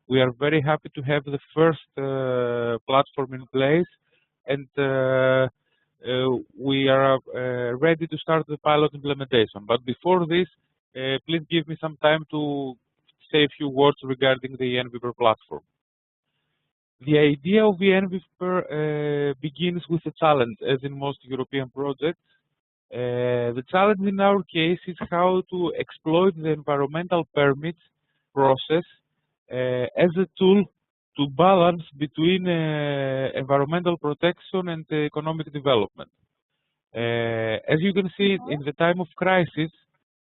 We are very happy to have the first platform in place, and we are ready to start the pilot implementation. But before this, please give me some time to say a few words regarding the eEnviPer platform. The idea of the eEnviPer begins with a challenge, as in most European projects. The challenge in our case is how to exploit the environmental permits process as a tool to balance between environmental protection and economic development. As you can see, in the time of crisis,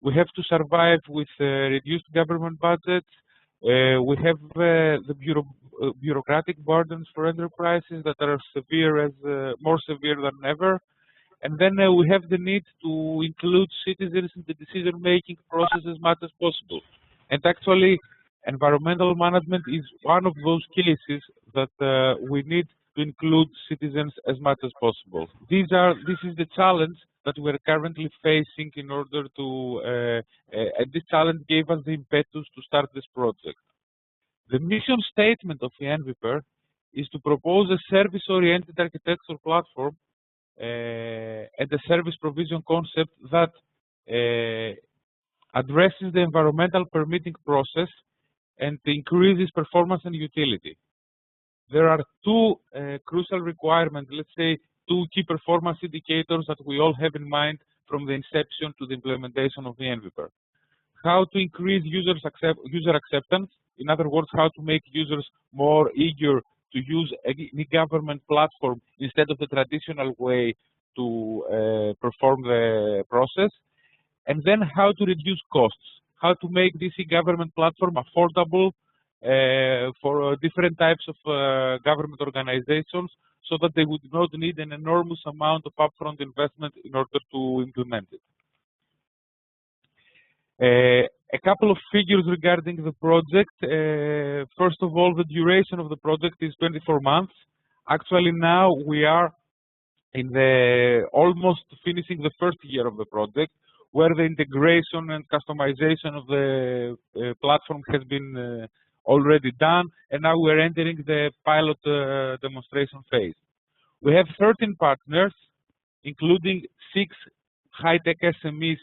we have to survive with reduced government budgets. We have the bureaucratic burdens for enterprises that are more severe than ever. And then we have the need to include citizens in the decision-making process as much as possible. And actually, environmental management is one of those cases that we need to include citizens as much as possible. This is the challenge that we're currently facing in order to, and this challenge gave us the impetus to start this project. The mission statement of the eEnviPer is to propose a service-oriented architecture platform and a service provision concept that addresses the environmental permitting process and increases performance and utility. There are two crucial requirements, let's say two key performance indicators that we all have in mind from the inception to the implementation of the eEnviPer. How to increase user acceptance, in other words, how to make users more eager to use any government platform instead of the traditional way to perform the process, and then how to reduce costs, how to make this e-government platform affordable for different types of government organizations so that they would not need an enormous amount of upfront investment in order to implement it. A couple of figures regarding the project. First of all, the duration of the project is 24 months. Actually, now we are in the almost finishing the first year of the project, where the integration and customization of the platform has been already done, and now we're entering the pilot demonstration phase. We have 13 partners, including 6 high-tech SMEs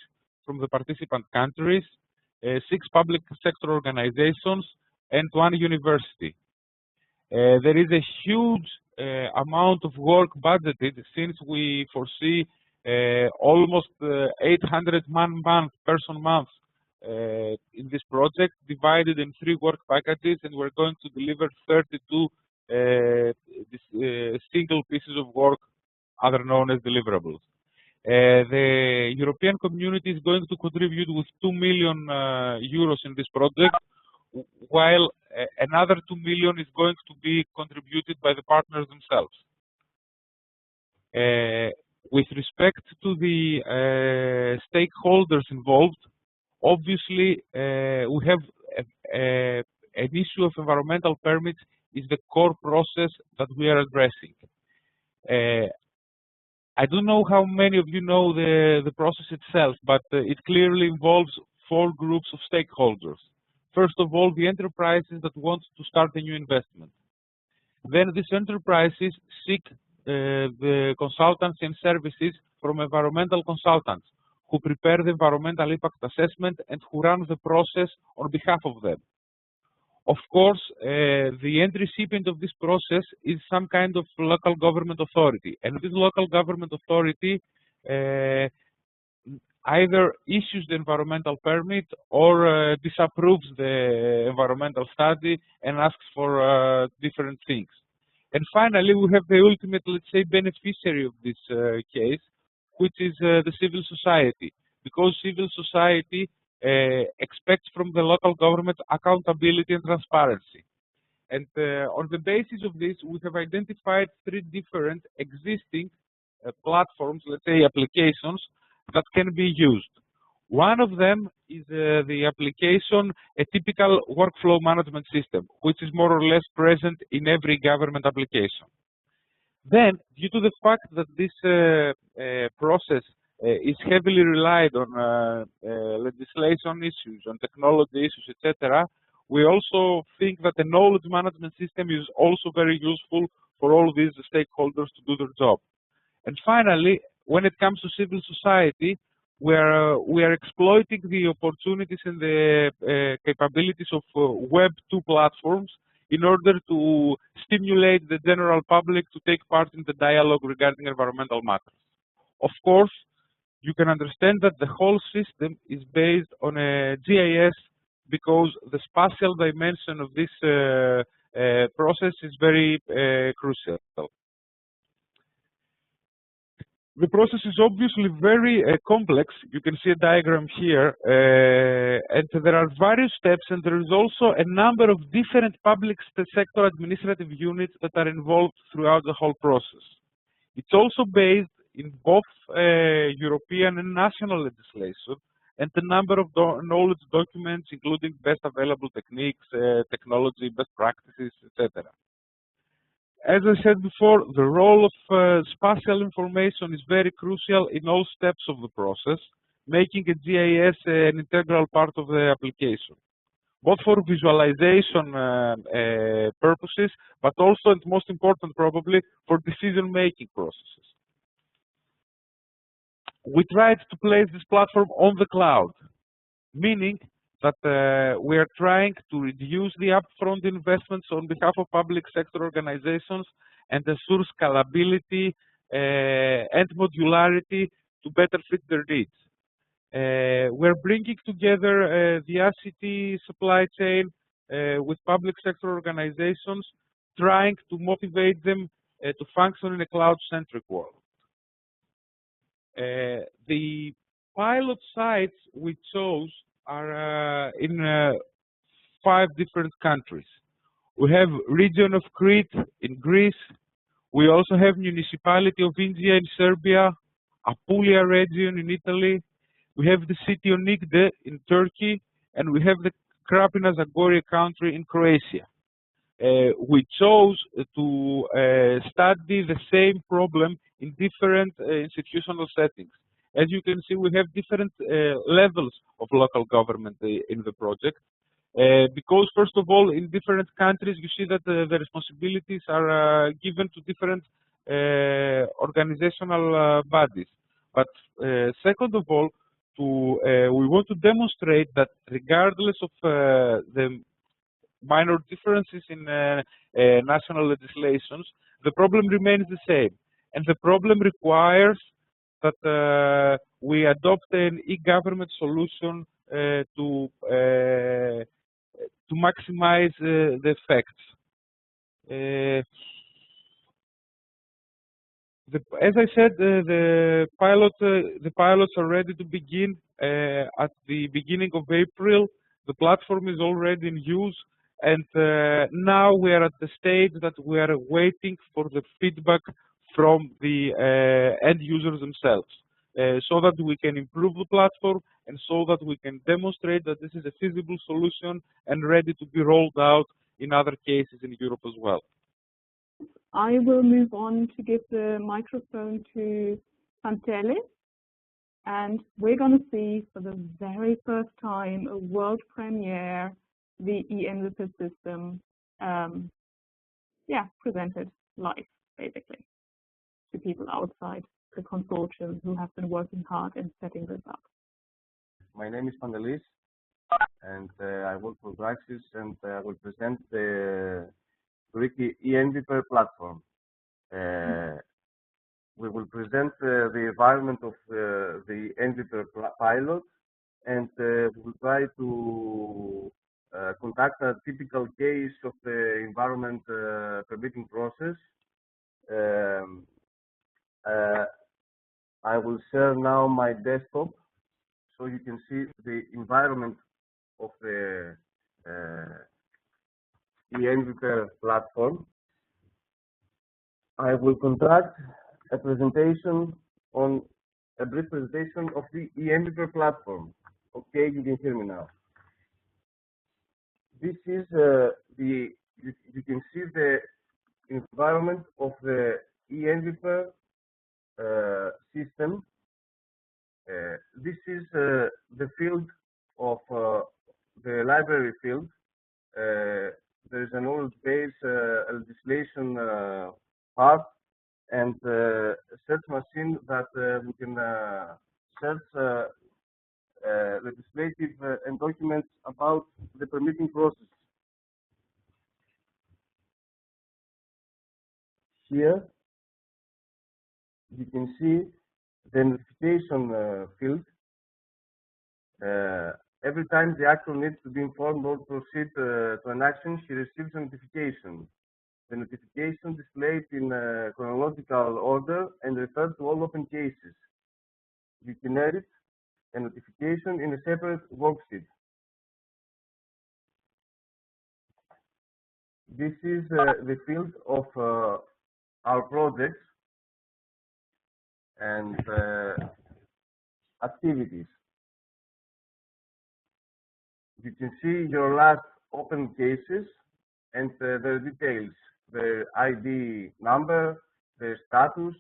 from the participant countries, 6 public sector organizations, and 1 university. There is a huge amount of work budgeted, since we foresee almost 800 person months in this project, divided in 3 work packages, and we're going to deliver 32 single pieces of work, other known as deliverables. The European community is going to contribute with 2 million euros in this project, while another 2 million is going to be contributed by the partners themselves. With respect to the stakeholders involved, obviously we have an issue of environmental permits is the core process that we are addressing. I don't know how many of you know the process itself, but it clearly involves 4 groups of stakeholders. First of all, the enterprises that want to start a new investment. Then these enterprises seek the consultancy and services from environmental consultants who prepare the environmental impact assessment and who run the process on behalf of them. Of course, the end recipient of this process is some kind of local government authority, and this local government authority either issues the environmental permit or disapproves the environmental study and asks for different things. And finally, we have the ultimate, let's say, beneficiary of this case, which is the civil society, because civil society expects from the local government accountability and transparency. And on the basis of this, we have identified 3 different existing platforms, let's say applications, that can be used. One of them is the application, a typical workflow management system, which is more or less present in every government application. Then, due to the fact that this process is heavily relied on legislation issues, on technology issues, etc., we also think that the knowledge management system is also very useful for all these stakeholders to do their job. And finally, when it comes to civil society, we are exploiting the opportunities and the capabilities of Web 2 platforms in order to stimulate the general public to take part in the dialogue regarding environmental matters. Of course, you can understand that the whole system is based on a GIS because the spatial dimension of this process is very crucial. The process is obviously very complex. You can see a diagram here, and there are various steps, and there is also a number of different public sector administrative units that are involved throughout the whole process. It's also based in both European and national legislation, and a number of knowledge documents, including best available techniques, technology, best practices, etc. As I said before, the role of spatial information is very crucial in all steps of the process, making a GIS an integral part of the application, both for visualization purposes, but also, and most important probably, for decision-making processes. We tried to place this platform on the cloud, meaning that we are trying to reduce the upfront investments on behalf of public sector organizations and ensure scalability and modularity to better fit their needs. We're bringing together the ICT supply chain with public sector organizations, trying to motivate them to function in a cloud-centric world. The pilot sites we chose are in 5 different countries. We have region of Crete in Greece. We also have municipality of India in Serbia, Apulia region in Italy. We have the city of Nigde in Turkey, and we have the Krapina Zagorje country in Croatia. We chose to study the same problem in different institutional settings. As you can see, we have different levels of local government in the project. Because, first of all, in different countries, you see that the responsibilities are given to different organizational bodies. But second of all, we want to demonstrate that regardless of the minor differences in national legislations, the problem remains the same. And the problem requires that we adopt an e-government solution to maximize the effects. As I said, the pilots are ready to begin at the beginning of April. The platform is already in use, and now we are at the stage that we are waiting for the feedback from the end users themselves, so that we can improve the platform and so that we can demonstrate that this is a feasible solution and ready to be rolled out in other cases in Europe as well. I will move on to give the microphone to Pantele, and we're going to see for the very first time a world premiere the eEnviPer system, presented live, basically, to people outside the consortium who have been working hard in setting this up. My name is Pantelis, and I work for Praxis, and I will present the Greek eEnviPer platform. We will present the environment of the eEnviPer pilot, and we will try to conduct a typical case of the environment permitting process. I will share now my desktop so you can see the environment of the eEnviPer platform. I will conduct a presentation on a brief presentation of the eEnviPer platform. Okay, you can hear me now. This is you can see the environment of the eEnviPer system. This is the field of the library field. knowledge-based legislation part and search machine that we can search legislative and documents about the permitting process. Here you can see the notification field. Every time the actor needs to be informed or proceed to an action, he receives a notification. The notification displayed in chronological order and refers to all open cases. You can edit a notification in a separate worksheet. This is the field of our projects and activities. You can see your last open cases and their details, their ID number, their status,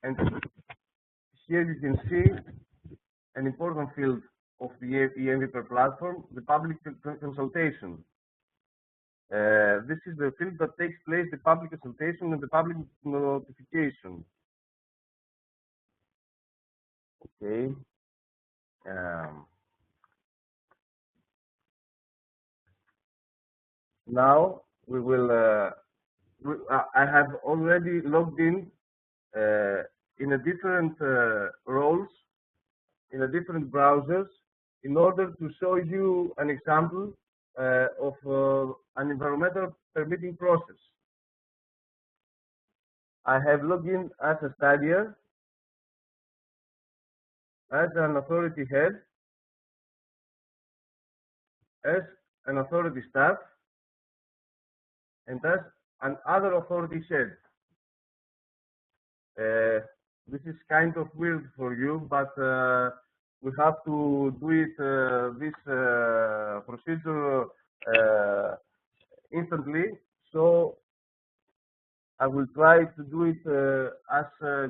and here you can see an important field of the eEnviPer platform, the public consultation. This is the field that takes place, the public consultation and the public notification. Okay. Now we will. I have already logged in a different roles, in a different browsers, in order to show you an example of an environmental permitting process. I have logged in as a studier, as an authority head, as an authority staff, and as an other authority head. This is kind of weird for you, but we have to do it this procedure instantly. So I will try to do it as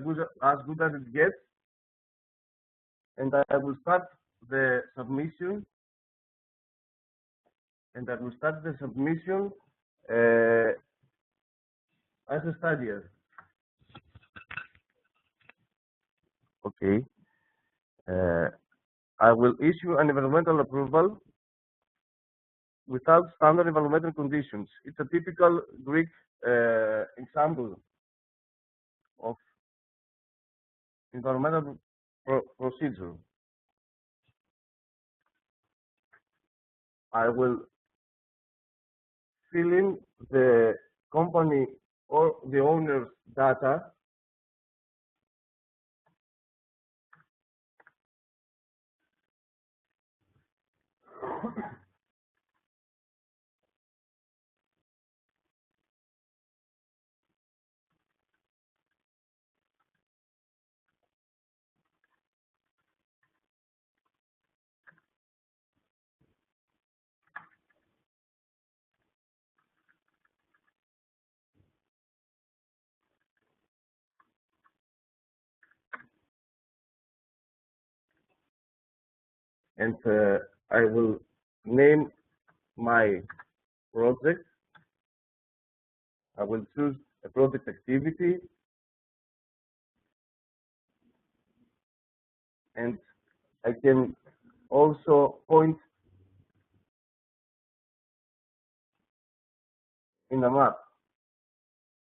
good as it gets, and I will start the submission. As a studier. Okay. I will issue an environmental approval without standard environmental conditions. It's a typical Greek example of environmental procedure. I will fill in the company or the owner's data. And I will name my project. I will choose a project activity, and I can also point in a map,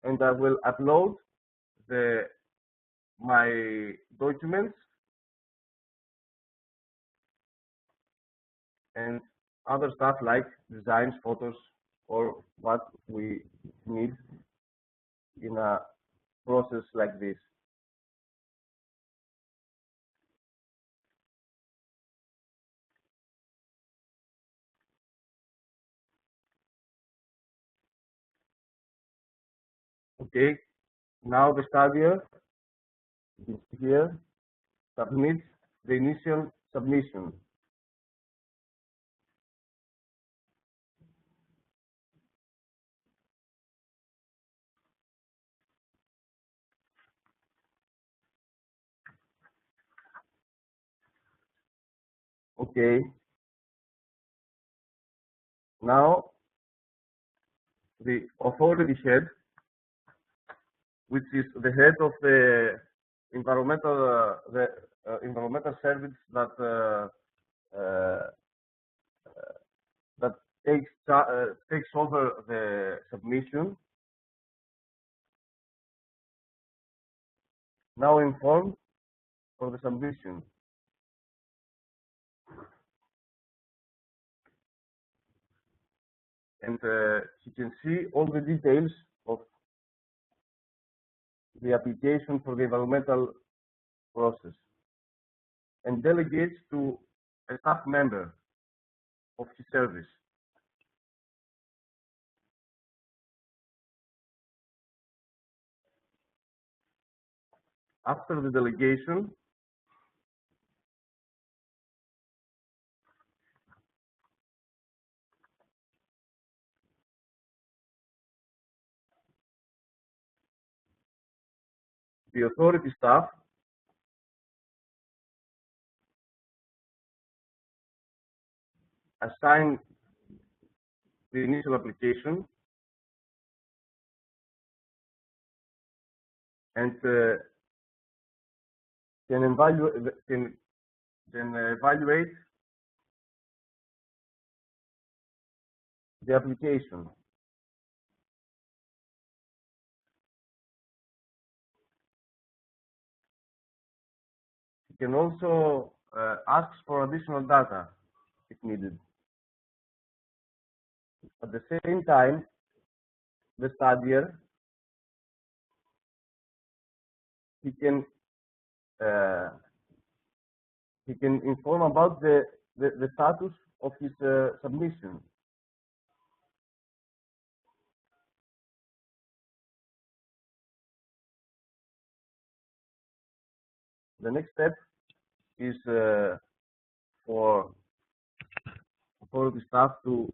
and I will upload my documents and other stuff like designs, photos, or what we need in a process like this. Okay, now the studier is here, submits the initial submission. Okay. Now the authority head, which is the head of the environmental service that takes over the submission, now informed for the submission. And you can see all the details of the application for the environmental process and delegates to a staff member of his service. After the delegation, the authority staff assign the initial application and can evaluate the application. You can also ask for additional data if needed. At the same time, the studier, he can inform about the status of his submission. The next step is for authority staff to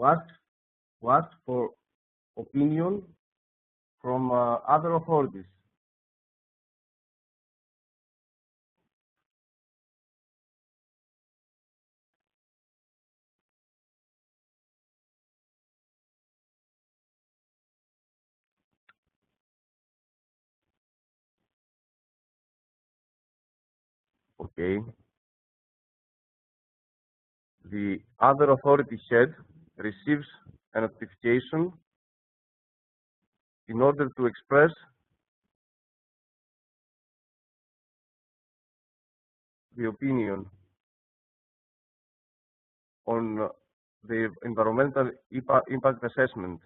ask for opinion from other authorities. Okay. The other authority head receives a notification in order to express the opinion on the environmental impact assessment.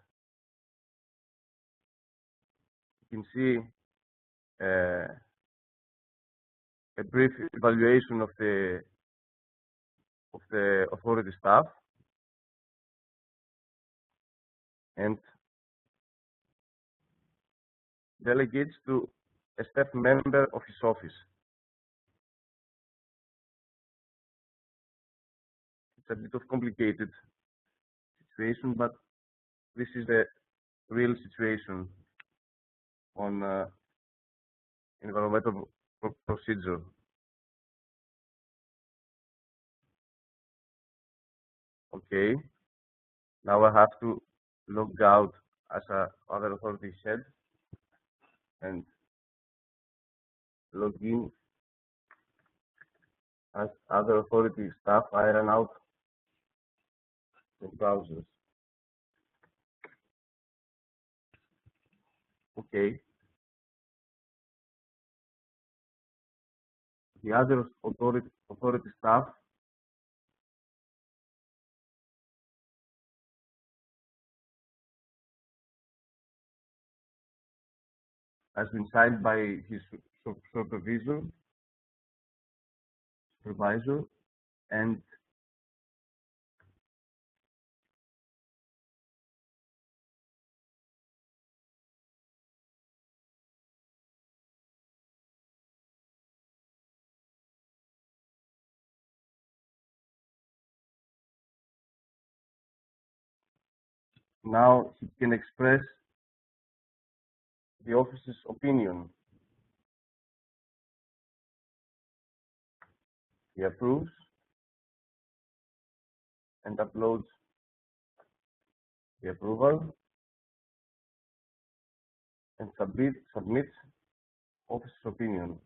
You can see a brief evaluation of the authority staff and delegates to a staff member of his office. It's a bit of complicated situation, but this is the real situation on environmental procedure. Okay, now I have to log out as a other authority head and log in as other authority staff. I ran out the browsers. Okay. The other authority staff has been signed by his supervisor, and now he can express the office's opinion. He approves and uploads the approval and submits office opinion.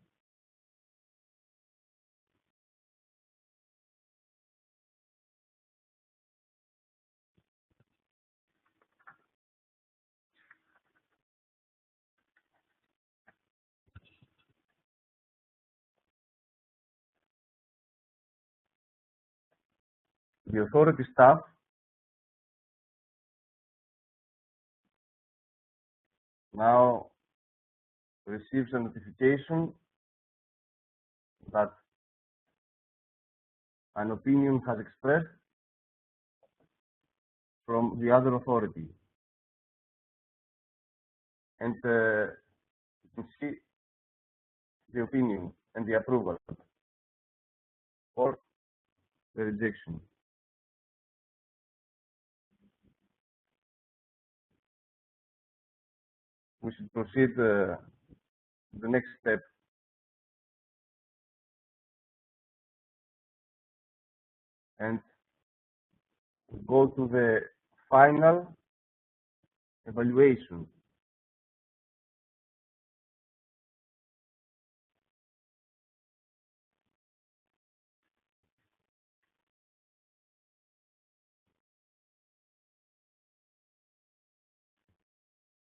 The authority staff now receives a notification that an opinion has expressed from the other authority. And you can see the opinion and the approval or the rejection. We should proceed the next step. And go to the final evaluation.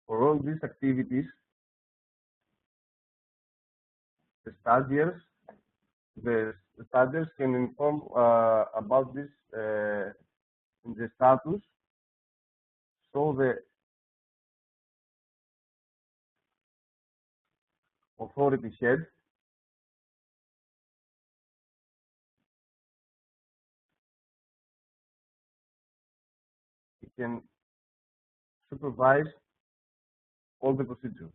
For all these activities, the studiers can inform about this in the status, so the authority head can supervise all the procedure.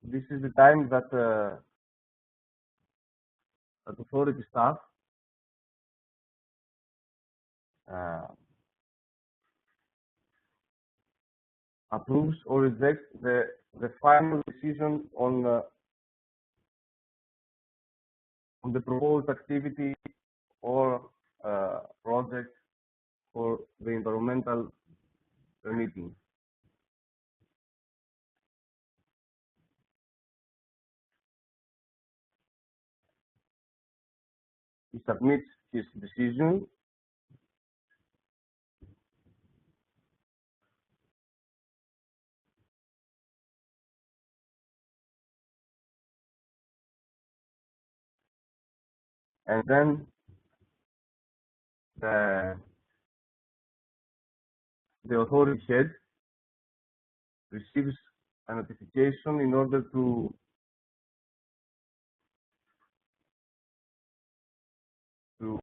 This is the time that authority staff approves or rejects the final decision on the proposed activity or project for the environmental permitting. He submits his decision and then the authority head receives a notification in order to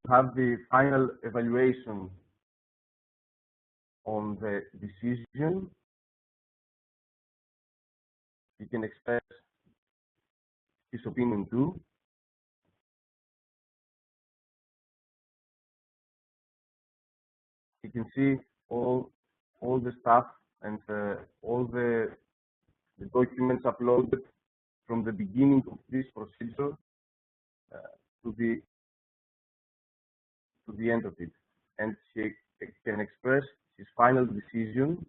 have the final evaluation on the decision. He can express his opinion too. You can see all the stuff and all the documents uploaded from the beginning of this procedure to the end of it, and he can express his final decision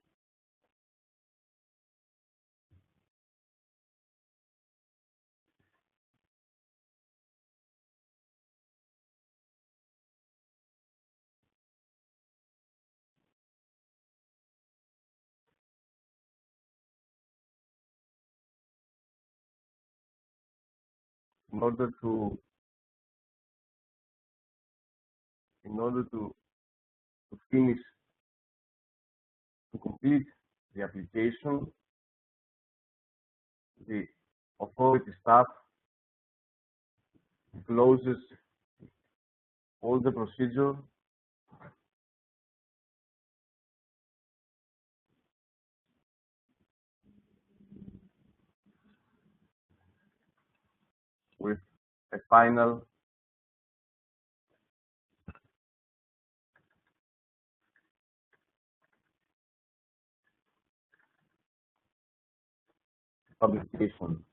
in order to finish, to complete the application. The authority staff closes all the procedure with a final publication.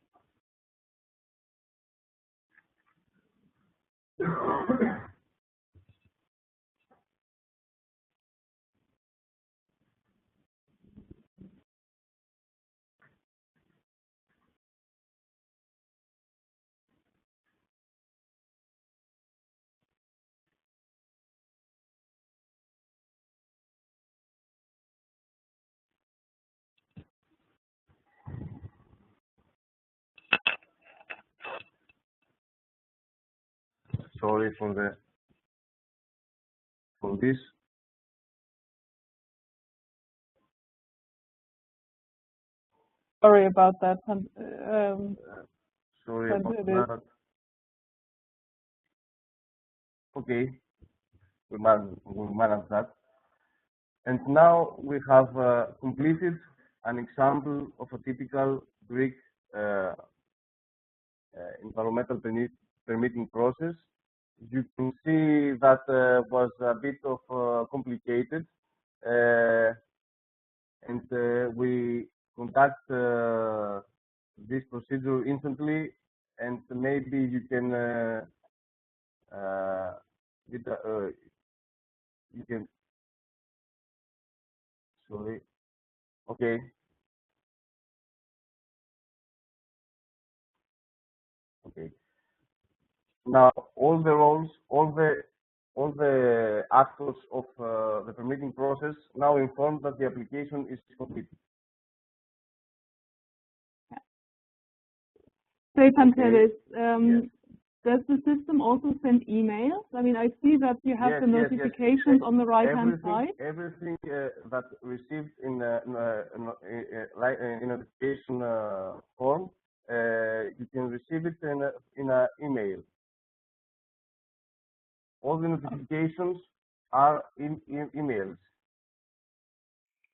Sorry for this. Sorry about that. Sorry about that. Okay, we manage that. And now we have completed an example of a typical Greek environmental permitting process. You can see that was a bit of complicated, and we conduct this procedure instantly, and maybe you can you can sorry. Okay. Okay. Now all the roles, all the actors of the permitting process now informed that the application is completed. Say, Pantelis, Yes. does the system also send emails? I mean, I see that you have the notifications on the right-hand side. Everything that received in notification form, you can receive it in an email. All the notifications are in emails.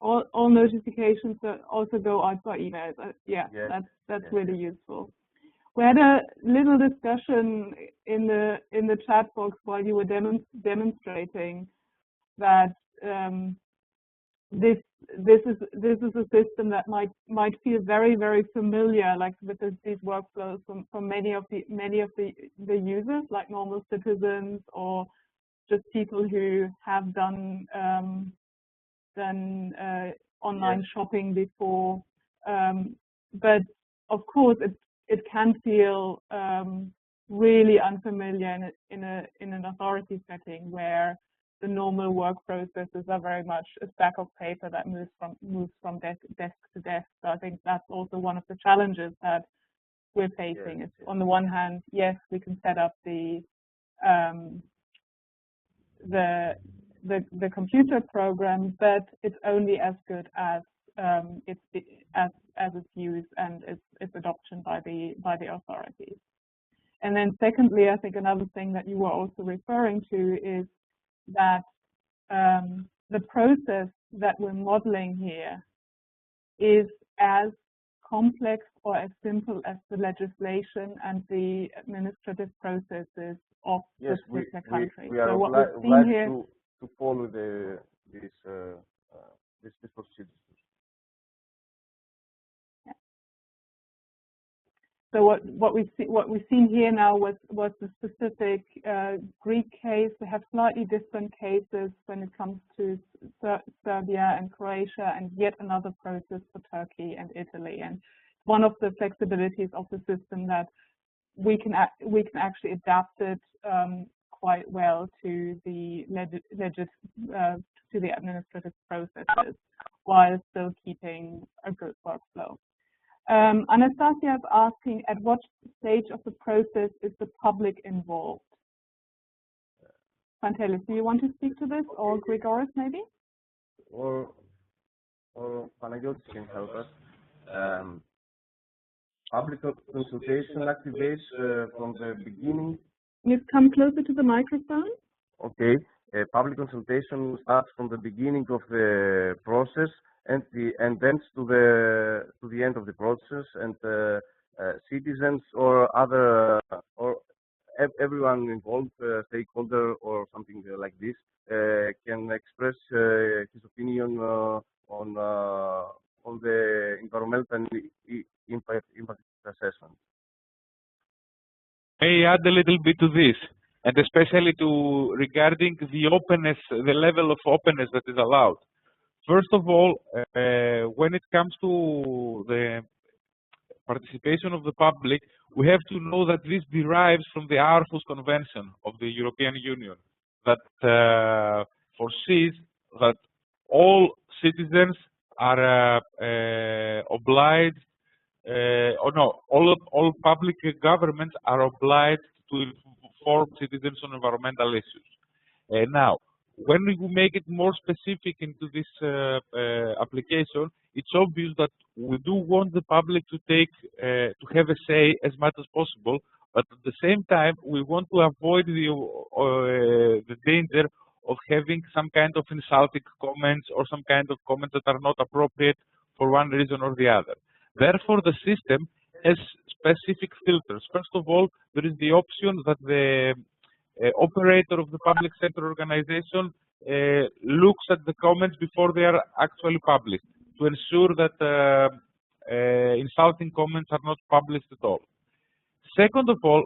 All notifications that also go out by emails. Yeah, Yes. that's really useful. We had a little discussion in the chat box while you were demonstrating that this is a system that might feel very familiar, like with these workflows from many of the users, like normal citizens or just people who have done online shopping before. But of course, it can feel really unfamiliar in an authority setting where the normal work processes are very much a stack of paper that moves from desk to desk. So I think that's also one of the challenges that we're facing. Is on the one hand, yes, we can set up the computer program, but it's only as good as it's used and its adoption by the authorities. And then secondly, I think another thing that you were also referring to is that the process that we're modeling here is as complex or as simple as the legislation and the administrative processes of this particular country. We are so what we've seen here to follow this procedure. So what we've seen here now was the specific Greek case. We have slightly different cases when it comes to Serbia and Croatia, and yet another process for Turkey and Italy. And one of the flexibilities of the system that we can actually adapt it quite well to the administrative processes while still keeping a good workflow. Anastasia is asking, at what stage of the process is the public involved? Pantelis, do you want to speak to this, or Grigoris maybe? Or Panagiotis can help us. Public consultation activates from the beginning. Can you come closer to the microphone? Okay. Public consultation starts from the beginning of the process and ends to the end of the process, and citizens or other or everyone involved, stakeholder or something like this, can express his opinion on the environmental impact assessment. May I add a little bit to this? and especially regarding the openness, the level of openness that is allowed. First of all, when it comes to the participation of the public, we have to know that this derives from the Aarhus Convention of the European Union that foresees that all citizens are obliged, or no, all public governments are obliged to inform citizens on environmental issues. Now, when we make it more specific into this application, it's obvious that we do want the public to have a say as much as possible, but at the same time, we want to avoid the danger of having some kind of insulting comments or some kind of comments that are not appropriate for one reason or the other. Therefore, the system has specific filters. First of all, there is the option that the operator of the public sector organization looks at the comments before they are actually published to ensure that insulting comments are not published at all. Second of all,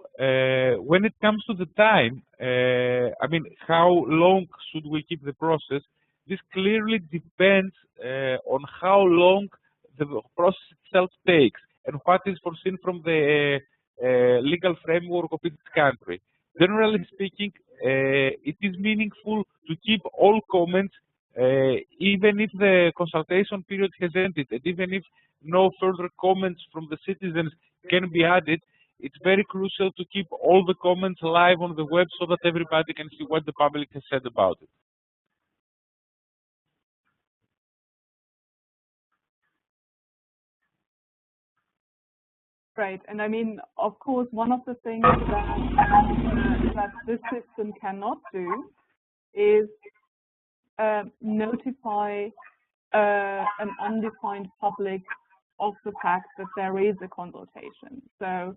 when it comes to the time, I mean, how long should we keep the process? This clearly depends on how long the process itself takes and what is foreseen from the legal framework of each country. Generally speaking, it is meaningful to keep all comments, even if the consultation period has ended, and even if no further comments from the citizens can be added. It's very crucial to keep all the comments live on the web so that everybody can see what the public has said about it. Right, and I mean, of course, one of the things that this system cannot do is notify an undefined public of the fact that there is a consultation. So,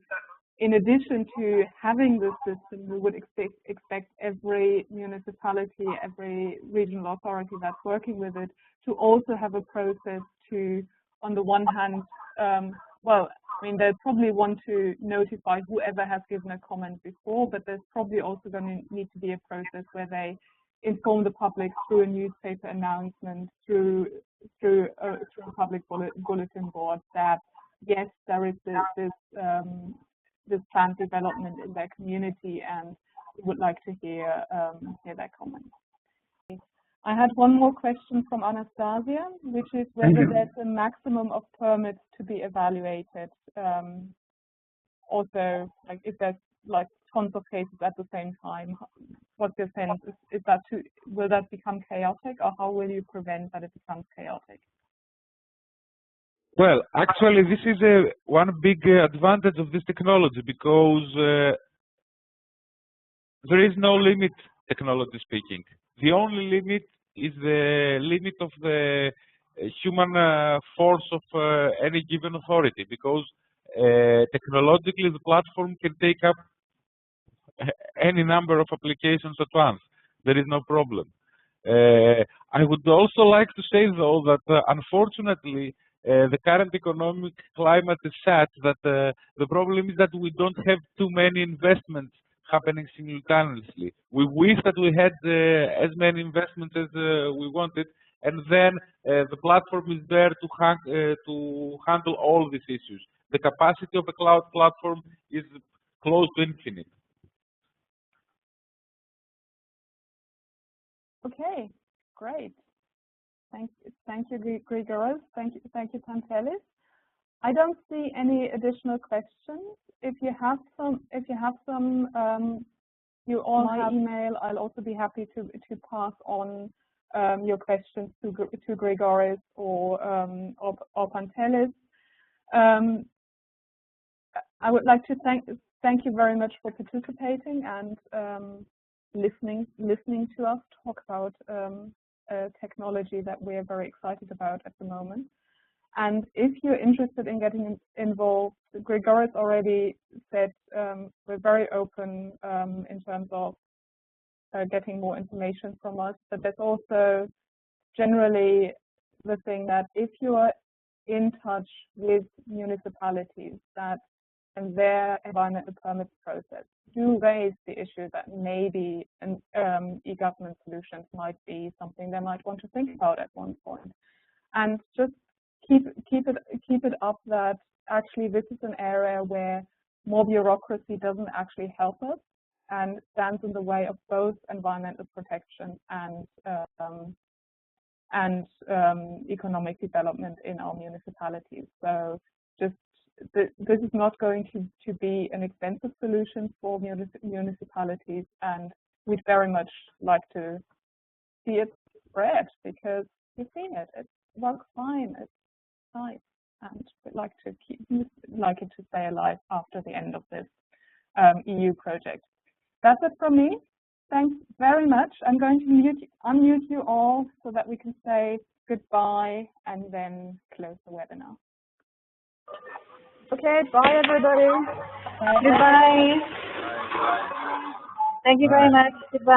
in addition to having this system, we would expect every municipality, every regional authority that's working with it to also have a process to, on the one hand, well, I mean, they probably want to notify whoever has given a comment before, but there's probably also going to need to be a process where they inform the public through a newspaper announcement, through a public bulletin board that yes, there is this planned development in their community, and we would like to hear their comments. I had one more question from Anastasia, which is whether there's a maximum of permits to be evaluated. Also, like if there's like tons of cases at the same time, what's your sense? Is that will that become chaotic, or how will you prevent that it becomes chaotic? Well, actually, this is one big advantage of this technology, because there is no limit, technology speaking. The only limit is the limit of the human force of any given authority, because technologically the platform can take up any number of applications at once. There is no problem. I would also like to say, though, that unfortunately, the current economic climate is such that the problem is that we don't have too many investments happening simultaneously. We wish that we had as many investments as we wanted, and then the platform is there to handle all these issues. The capacity of a cloud platform is close to infinite. Okay, great. Thank you, Grigoros. Thank you, Pantelis. I don't see any additional questions. If you have some, you all have email. I'll also be happy to pass on your questions to Grigoris or Pantelis. I would like to thank you very much for participating and listening to us talk about a technology that we are very excited about at the moment. And if you're interested in getting involved, Grigoris already said we're very open in terms of getting more information from us. But there's also generally the thing that if you are in touch with municipalities that and their environmental permits process do raise the issue that maybe an e-government solutions might be something they might want to think about at one point. And just keep it up that actually this is an area where more bureaucracy doesn't actually help us and stands in the way of both environmental protection and economic development in our municipalities. So just this is not going to be an expensive solution for municipalities, and we'd very much like to see it spread because we've seen it. It works fine. It's nice, and we'd like it to stay alive after the end of this EU project. That's it from me. Thanks very much. I'm going to unmute you all so that we can say goodbye and then close the webinar. Okay, bye everybody. Bye. Goodbye. Thank you very much. Goodbye.